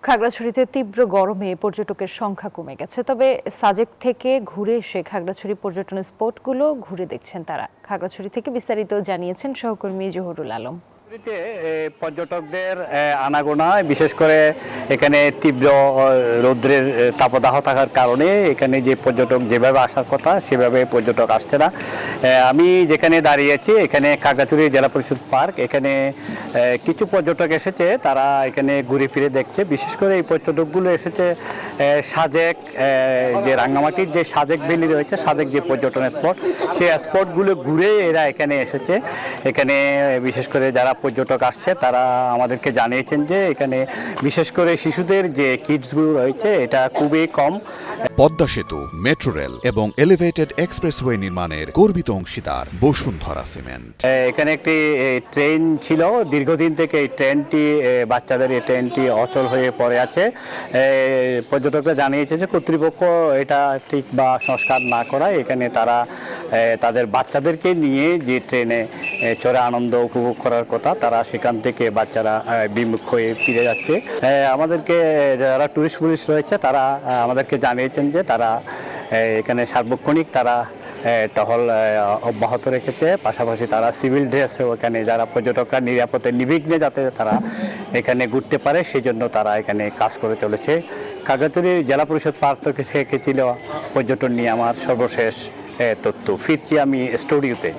খাগড়াছড়িতে তীব্র গরমে পর্যটকের সংখ্যা কমে গেছে, তবে সাজেক থেকে ঘুরে এসে খাগড়াছড়ি পর্যটন স্পটগুলো ঘুরে দেখছেন তারা। খাগড়াছড়ি থেকে বিস্তারিত জানিয়েছেন সহকর্মী জহুরুল আলম। পর্যটকদের আনাগোনা, বিশেষ করে এখানে তীব্র রৌদ্রের তাপদাহ থাকার কারণে এখানে যে পর্যটক যেভাবে আসার কথা সেভাবে পর্যটক আসছে না। আমি যেখানে দাঁড়িয়েছি এখানে খাগড়াছড়ি জেলা পরিষদ পার্ক, এখানে কিছু পর্যটক এসেছে, তারা এখানে ঘুরে ফিরে দেখছে। বিশেষ করে এই পর্যটকগুলো এসেছে সাজেক, যে রাঙ্গামাটির যে সাজেক ভ্যালি রয়েছে, সাজেক যে পর্যটন স্পট, সেই স্পটগুলো ঘুরে এরা এখানে এসেছে। এখানে বিশেষ করে যারা পর্যটক আসছে তারা আমাদেরকে জানিয়েছেন যে এখানে বিশেষ করে শিশুদের যে কিডসগুলো রয়েছে এটা খুবই কম। পদ্মা সেতু, মেট্রো রেল এবং এলিভেটেড এক্সপ্রেসওয়ে নির্মাণের গর্বিত অংশীদার বসুন্ধরা সিমেন্ট। এখানে একটি ট্রেন ছিল, দীর্ঘদিন থেকে এই ট্রেনটি, বাচ্চাদের এই ট্রেনটি অচল হয়ে পড়ে আছে। পর্যটকরা জানিয়েছে যে কর্তৃপক্ষ এটা ঠিক বা সংস্কার না করায় এখানে তারা তাদের বাচ্চাদেরকে নিয়ে যে ট্রেনে চড়ে আনন্দ উপভোগ করার কথা, তারা সেখান থেকে বাচ্চারা বিমুখ হয়ে ফিরে যাচ্ছে। আমাদেরকে যারা টুরিস্ট পুলিশ রয়েছে তারা আমাদেরকে জানিয়েছেন যে তারা এখানে সার্বক্ষণিক তারা টহল অব্যাহত রেখেছে। পাশাপাশি তারা সিভিল ড্রেসেও এখানে যারা পর্যটকরা নিরাপদে নির্বিঘ্নে যাতে তারা এখানে ঘুরতে পারে সেই জন্য তারা এখানে কাজ করে চলেছে। খাগড়াছড়ি জেলা পরিষদ পার্ক থেকে ছিল পর্যটন নিয়ে আমার সর্বশেষ তথ্য। ফিরছি আমি স্টুডিওতে।